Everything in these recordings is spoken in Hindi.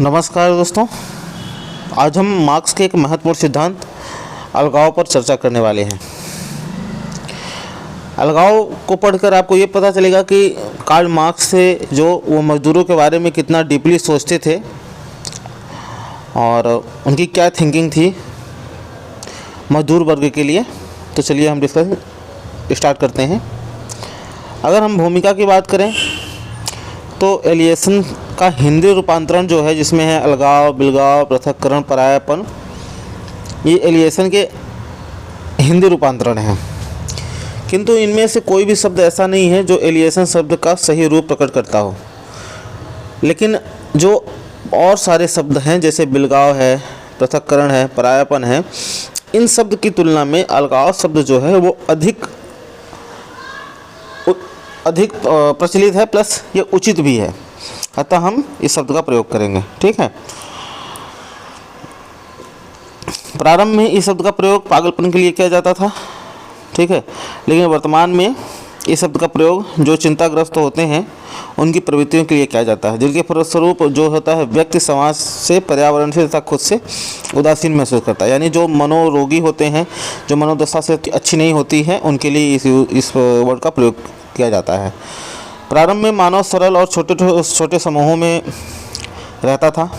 नमस्कार दोस्तों, आज हम मार्क्स के एक महत्वपूर्ण सिद्धांत अलगाव पर चर्चा करने वाले हैं। अलगाव को पढ़कर आपको ये पता चलेगा कि कार्ल मार्क्स से जो वो मजदूरों के बारे में कितना डीपली सोचते थे और उनकी क्या थिंकिंग थी मजदूर वर्ग के लिए। तो चलिए हम डिस्कस स्टार्ट करते हैं। अगर हम भूमिका की बात करें तो एलिएशन का हिंदी रूपांतरण जो है, जिसमें है अलगाव, बिलगाव, पृथक्करण, परायापन, ये एलिएशन के हिंदी रूपांतरण हैं। किंतु इनमें से कोई भी शब्द ऐसा नहीं है जो एलिएशन शब्द का सही रूप प्रकट करता हो। लेकिन जो और सारे शब्द हैं, जैसे बिलगाव है, पृथक्करण है, परायापन है, इन शब्द की तुलना में अलगाव शब्द जो है वो अधिक प्रचलित है, प्लस ये उचित भी है। अतः हम इस शब्द का प्रयोग करेंगे। ठीक है। प्रारंभ में इस शब्द का प्रयोग पागलपन के लिए किया जाता था। ठीक है। लेकिन वर्तमान में इस शब्द का प्रयोग जो चिंताग्रस्त होते हैं उनकी प्रवृत्तियों के लिए किया जाता है, जिनके फलस्वरूप जो होता है व्यक्ति समाज से, पर्यावरण से तथा खुद से उदासीन महसूस करता है। यानी जो मनोरोगी होते हैं, जो मनोदशा से अच्छी नहीं होती है, उनके लिए इस वर्ड का प्रयोग किया जाता है। प्रारंभ में मानव सरल और छोटे समूहों में रहता था,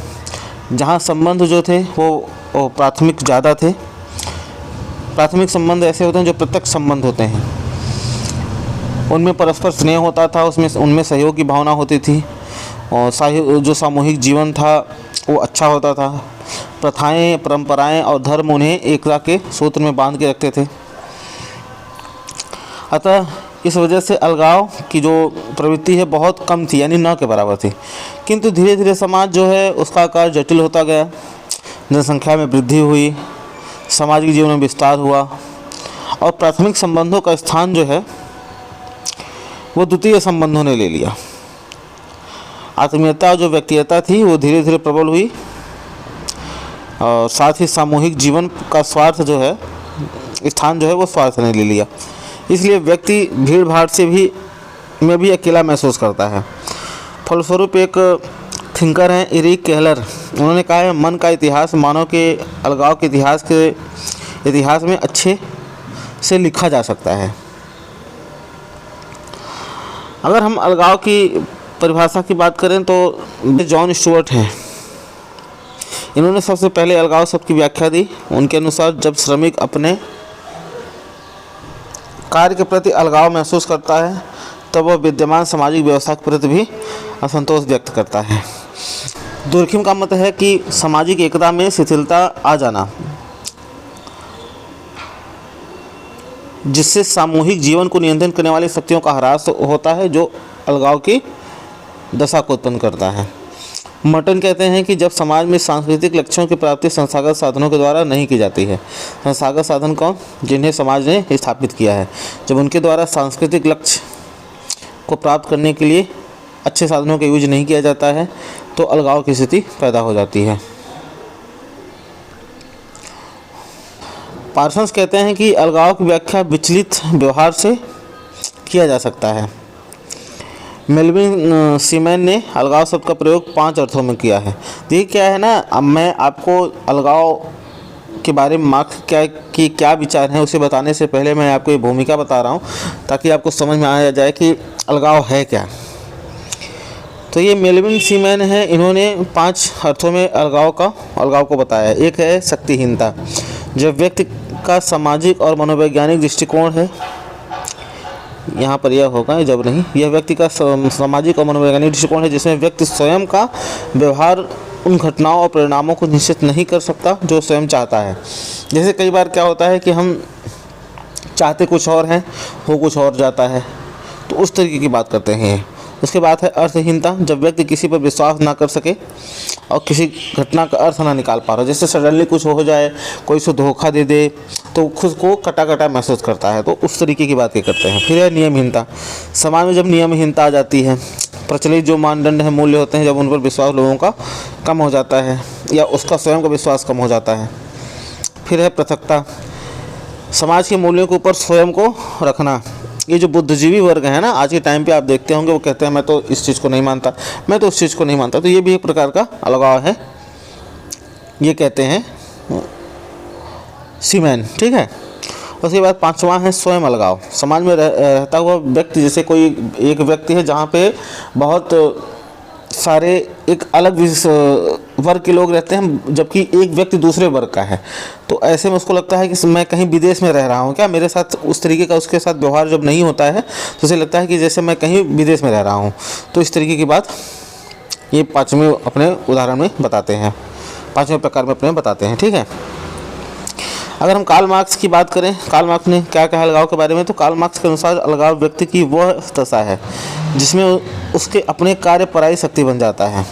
जहाँ संबंध जो थे वो प्राथमिक ज़्यादा थे। प्राथमिक संबंध ऐसे होते हैं जो प्रत्यक्ष संबंध होते हैं, उनमें परस्पर स्नेह होता था, उनमें सहयोग की भावना होती थी, और जो सामूहिक जीवन था वो अच्छा होता था। प्रथाएं, परंपराएं और धर्म उन्हें एकता के सूत्र में बांध के रखते थे। अतः इस वजह से अलगाव की जो प्रवृत्ति है बहुत कम थी, यानी न के बराबर थी। किंतु धीरे धीरे समाज जो है उसका आकार जटिल होता गया, जनसंख्या में वृद्धि हुई, सामाजिक जीवन में विस्तार हुआ और प्राथमिक संबंधों का स्थान जो है वो द्वितीय संबंधों ने ले लिया। आत्मीयता जो व्यक्तिगतता थी वो धीरे धीरे प्रबल हुई और साथ ही सामूहिक जीवन का स्वार्थ जो है, स्थान जो है वो स्वार्थ ने ले लिया। इसलिए व्यक्ति भीड़ भाड़ से में भी अकेला महसूस करता है। फलस्वरूप एक थिंकर हैं एरिक केहलर, उन्होंने कहा है मन का इतिहास मानव के अलगाव के इतिहास में अच्छे से लिखा जा सकता है। अगर हम अलगाव की परिभाषा की बात करें तो जॉन स्टुअर्ट हैं, इन्होंने सबसे पहले अलगाव शब्द की व्याख्या दी। उनके अनुसार जब श्रमिक अपने कार्य के प्रति अलगाव महसूस करता है तब वह विद्यमान सामाजिक व्यवस्था के प्रति भी असंतोष व्यक्त करता है। दुर्खिम का मत है कि सामाजिक एकता में शिथिलता आ जाना, जिससे सामूहिक जीवन को नियंत्रण करने वाली शक्तियों का ह्रास होता है, जो अलगाव की दशा को उत्पन्न करता है। मर्टन कहते हैं कि जब समाज में सांस्कृतिक लक्ष्यों की प्राप्ति संस्थागत साधनों के द्वारा नहीं की जाती है। संस्थागत साधन कौन? जिन्हें समाज ने स्थापित किया है। जब उनके द्वारा सांस्कृतिक लक्ष्य को प्राप्त करने के लिए अच्छे साधनों का यूज नहीं किया जाता है तो अलगाव की स्थिति पैदा हो जाती है। पार्सन्स कहते हैं कि अलगाव की व्याख्या विचलित व्यवहार से किया जा सकता है। मेलविन सीमैन ने अलगाव शब्द का प्रयोग 5 अर्थों में किया है। देखिए क्या है ना, अब मैं आपको अलगाव के बारे में मार्क्स क्या विचार हैं उसे बताने से पहले मैं आपको ये भूमिका बता रहा हूँ, ताकि आपको समझ में आ जाए कि अलगाव है क्या। तो ये मेलविन सीमैन है, इन्होंने 5 अर्थों में अलगाव को बताया है। एक है शक्तिहीनता, जब व्यक्ति का सामाजिक और मनोवैज्ञानिक दृष्टिकोण है, यहाँ पर यह होगा जब नहीं, यह व्यक्ति का सामाजिक और मनोवैज्ञानिक दृष्टिकोण है जिसमें व्यक्ति स्वयं का व्यवहार उन घटनाओं और परिणामों को निश्चित नहीं कर सकता जो स्वयं चाहता है। जैसे कई बार क्या होता है कि हम चाहते कुछ और हैं, हो कुछ और जाता है, तो उस तरीके की बात करते हैं। उसके बाद है अर्थहीनता, जब व्यक्ति किसी पर विश्वास ना कर सके और किसी घटना का अर्थ ना निकाल पा रहा, जैसे सडनली कुछ हो जाए, कोई से धोखा दे दे तो खुद को कटा महसूस करता है, तो उस तरीके की बातें करते हैं। फिर है नियमहीनता, समाज में जब नियमहीनता आ जाती है, प्रचलित जो मानदंड है, मूल्य होते हैं, जब उन पर विश्वास लोगों का कम हो जाता है या उसका स्वयं का विश्वास कम हो जाता है। फिर है पृथकता, समाज के मूल्यों के ऊपर स्वयं को रखना, ये जो बुद्धिजीवी वर्ग है ना, आज के टाइम पे आप देखते होंगे, वो कहते हैं मैं तो इस चीज़ को नहीं मानता, मैं तो उस चीज़ को नहीं मानता। तो ये भी एक प्रकार का अलगाव है, ये कहते हैं सीमैन। ठीक है। उसके बाद पांचवा है स्वयं अलगाव। समाज में रहता हुआ व्यक्ति, जैसे कोई एक व्यक्ति है जहाँ पे बहुत सारे एक अलग वर्ग के लोग रहते हैं, जबकि एक व्यक्ति दूसरे वर्ग का है, तो ऐसे में उसको लगता है कि मैं कहीं विदेश में रह रहा हूँ क्या, मेरे साथ उस तरीके का उसके साथ व्यवहार जब नहीं होता है तो उसे लगता है कि जैसे मैं कहीं विदेश में रह रहा हूँ। तो इस तरीके की बात ये पाँचवें अपने उदाहरण में बताते हैं, पाँचवें प्रकार में अपने बताते हैं। ठीक है। अगर हम कार्ल मार्क्स की बात करें, कार्ल मार्क्स ने क्या कहा अलगाव के बारे में, तो कार्ल मार्क्स के अनुसार अलगाव व्यक्ति की वह दशा है जिसमें उसके अपने कार्य पराई शक्ति बन जाता है,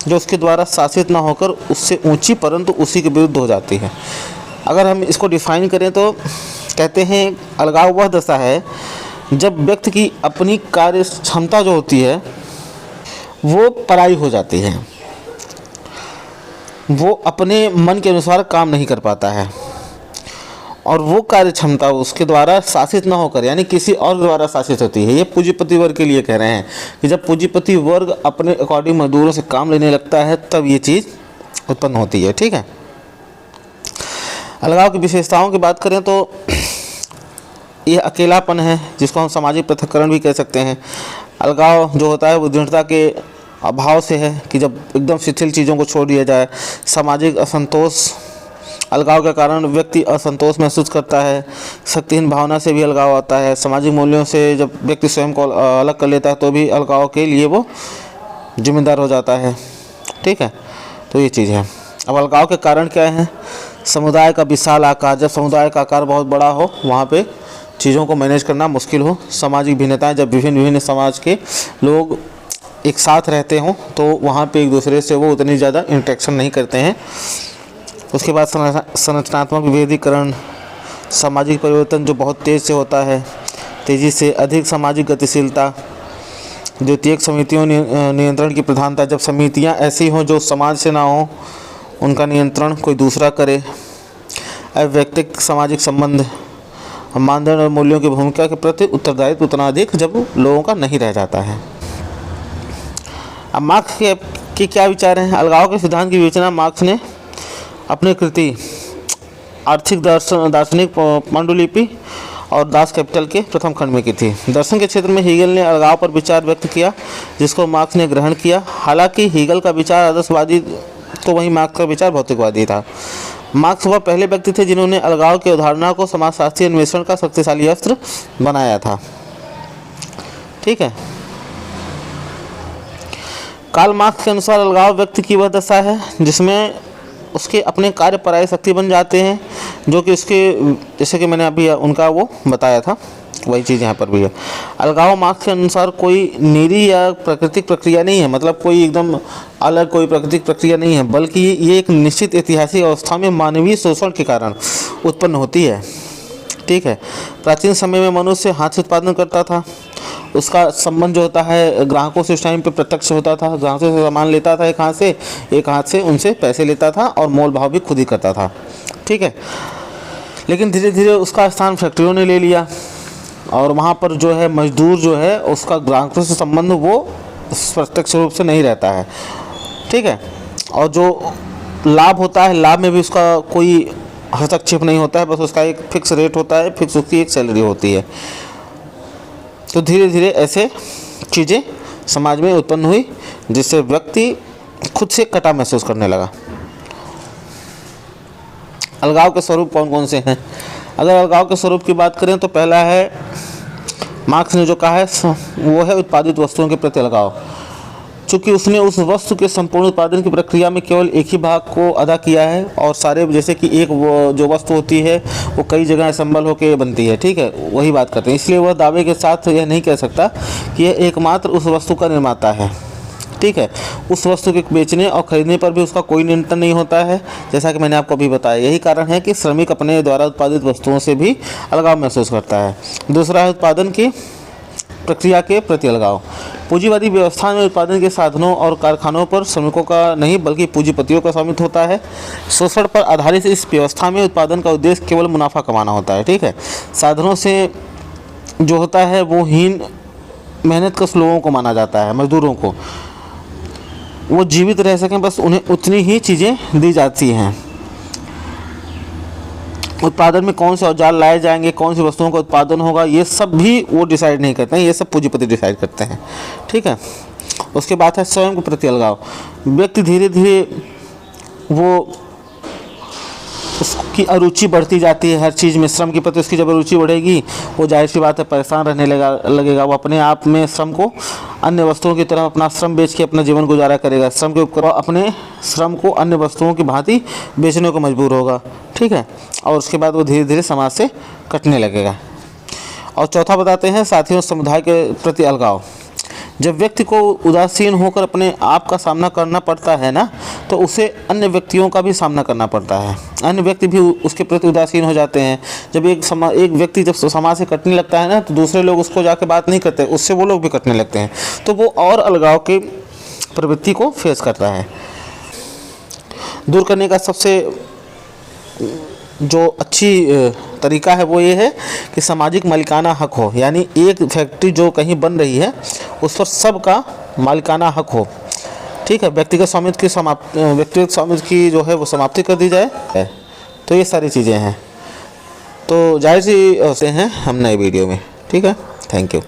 जो उसके द्वारा शासित न होकर उससे ऊंची परंतु उसी के विरुद्ध हो जाती है। अगर हम इसको डिफाइन करें तो कहते हैं अलगाव वह दशा है जब व्यक्ति की अपनी कार्य क्षमता जो होती है वो पराई हो जाती है, वो अपने मन के अनुसार काम नहीं कर पाता है, और वो कार्य क्षमता उसके द्वारा शासित ना होकर यानी किसी और द्वारा शासित होती है। ये पूंजीपति वर्ग के लिए कह रहे हैं कि जब पूंजीपति वर्ग अपने अकॉर्डिंग मजदूरों से काम लेने लगता है तब ये चीज़ उत्पन्न होती है। ठीक है। अलगाव की विशेषताओं की बात करें तो ये अकेलापन है, जिसको हम सामाजिक पृथक्करण भी कह सकते हैं। अलगाव जो होता है वो दृढ़ता के अभाव से है कि जब एकदम शिथिल चीज़ों को छोड़ दिया जाए। सामाजिक असंतोष, अलगाव के कारण व्यक्ति असंतोष महसूस करता है। शक्तिहीन भावना से भी अलगाव आता है। सामाजिक मूल्यों से जब व्यक्ति स्वयं को अलग कर लेता है तो भी अलगाव के लिए वो जिम्मेदार हो जाता है। ठीक है। तो ये चीज़ है। अब अलगाव के कारण क्या है? समुदाय का विशाल आकार, जब समुदाय का आकार बहुत बड़ा हो वहाँ पे चीज़ों को मैनेज करना मुश्किल हो। सामाजिक भिन्नताएं, जब विभिन्न समाज के लोग एक साथ रहते हों तो वहाँ पे एक दूसरे से वो उतनी ज़्यादा इंटरेक्शन नहीं करते हैं। उसके बाद संरचनात्मक विभेदीकरण, सामाजिक परिवर्तन जो बहुत तेज़ से होता है, तेज़ी से अधिक सामाजिक गतिशीलता, द्वितीयक समितियों नियंत्रण की प्रधानता, जब समितियां ऐसी हों जो समाज से ना हों, उनका नियंत्रण कोई दूसरा करे। अवैयक्तिक सामाजिक संबंध, मानदंड और मूल्यों की भूमिका के प्रति उत्तरदायित्व उतना अधिक जब लोगों का नहीं रह जाता है। अब मार्क्स के क्या विचार हैं? अलगाव के सिद्धांत की विवेचना मार्क्स ने अपनी कृति आर्थिक दार्शनिक पांडुलिपि और दास कैपिटल के प्रथम खंड में की थी। दर्शन के क्षेत्र में हीगल ने अलगाव पर विचार व्यक्त किया, जिसको मार्क्स ने ग्रहण किया। हालांकि हीगल का विचार आदर्शवादी तो वहीं मार्क्स का विचार भौतिकवादी था। मार्क्स वह पहले व्यक्ति थे जिन्होंने अलगाव की अवधारणा को समाजशास्त्रीय अन्वेषण का शक्तिशाली अस्त्र बनाया था। ठीक है। कार्ल मार्क्स के अनुसार अलगाव व्यक्ति की वह दशा है जिसमें उसके अपने कार्य पराई शक्ति बन जाते हैं, जो कि उसके, जैसे कि मैंने अभी उनका वो बताया था वही चीज़ यहाँ पर भी है। अलगाव मार्क्स के अनुसार कोई निरी या प्राकृतिक प्रक्रिया नहीं है, मतलब कोई एकदम अलग कोई प्राकृतिक प्रक्रिया नहीं है, बल्कि ये एक निश्चित ऐतिहासिक अवस्था में मानवीय शोषण के कारण उत्पन्न होती है। ठीक है। प्राचीन समय में मनुष्य हाथ से उत्पादन करता था, उसका संबंध जो होता है ग्राहकों से उस टाइम पे प्रत्यक्ष होता था। ग्राहकों से सामान लेता था एक हाथ से उनसे पैसे लेता था और मोल भाव भी खुद ही करता था। ठीक है। लेकिन धीरे धीरे उसका स्थान फैक्ट्रियों ने ले लिया और वहाँ पर जो है मजदूर जो है उसका ग्राहकों से संबंध वो प्रत्यक्ष रूप से नहीं रहता है। ठीक है। और जो लाभ होता है, लाभ में भी उसका कोई हस्तक्षेप नहीं होता है, बस उसका एक फिक्स रेट होता है, फिक्स उसकी एक सैलरी होती है। तो धीरे धीरे ऐसे चीज़ें समाज में उत्पन्न हुई जिससे व्यक्ति खुद से कटा महसूस करने लगा। अलगाव के स्वरूप कौन कौन से हैं? अगर अलगाव के स्वरूप की बात करें तो पहला है, मार्क्स ने जो कहा है वो है उत्पादित वस्तुओं के प्रति अलगाव। चूँकि उसने उस वस्तु के संपूर्ण उत्पादन की प्रक्रिया में केवल एक ही भाग को अदा किया है और सारे, जैसे कि एक वो जो वस्तु होती है वो कई जगह असम्बल होकर बनती है। ठीक है। वही बात करते हैं। इसलिए वह दावे के साथ यह नहीं कह सकता कि यह एकमात्र उस वस्तु का निर्माता है। ठीक है। उस वस्तु के बेचने और खरीदने पर भी उसका कोई नियंत्रण नहीं होता है, जैसा कि मैंने आपको अभी बताया। यही कारण है कि श्रमिक अपने द्वारा उत्पादित वस्तुओं से भी अलगाव महसूस करता है। दूसरा है उत्पादन की प्रक्रिया के प्रति अलगाव। पूंजीवादी व्यवस्था में उत्पादन के साधनों और कारखानों पर श्रमिकों का नहीं बल्कि पूंजीपतियों का स्वामित्व होता है। शोषण पर आधारित इस व्यवस्था में उत्पादन का उद्देश्य केवल मुनाफा कमाना होता है। ठीक है। साधनों से जो होता है वो हीन मेहनतकश लोगों को माना जाता है, मजदूरों को। वो जीवित रह सकें बस उन्हें उतनी ही चीज़ें दी जाती हैं। उत्पादन में कौन से औजार लाए जाएंगे, कौन सी वस्तुओं का उत्पादन होगा, ये सब भी वो डिसाइड नहीं करते हैं, ये सब पूंजीपति डिसाइड करते हैं। ठीक है। उसके बाद है स्वयं के प्रति अलगाव। व्यक्ति धीरे धीरे वो उसकी अरुचि बढ़ती जाती है हर चीज़ में। श्रम के प्रति उसकी जब अरुचि बढ़ेगी, वो जाहिर सी बात है परेशान रहने लगेगा। वो अपने आप में श्रम को अन्य वस्तुओं की तरह अपना श्रम बेच के अपना जीवन गुजारा करेगा। श्रम के उपकरण अपने श्रम को अन्य वस्तुओं की भांति बेचने को मजबूर होगा। ठीक है। और उसके बाद वो धीरे धीरे समाज से कटने लगेगा। और चौथा बताते हैं साथियों, समुदाय के प्रति अलगाव। जब व्यक्ति को उदासीन होकर अपने आप का सामना करना पड़ता है ना, तो उसे अन्य व्यक्तियों का भी सामना करना पड़ता है। अन्य व्यक्ति भी उसके प्रति उदासीन हो जाते हैं। जब एक व्यक्ति जब समाज से कटने लगता है ना, तो दूसरे लोग उसको जाके बात नहीं करते, उससे वो लोग भी कटने लगते हैं। तो वो और अलगाव के प्रवृत्ति को फेस करता है। दूर करने का सबसे जो अच्छी तरीका है वो ये है कि सामाजिक मालिकाना हक हो, यानी एक फैक्ट्री जो कहीं बन रही है उस पर सबका मालिकाना हक हो। ठीक है। व्यक्तिगत स्वामित्व की जो है वो समाप्ति कर दी जाए। तो ये सारी चीज़ें हैं। तो जाहिर सी से हैं हम नए वीडियो में। ठीक है। Thank you.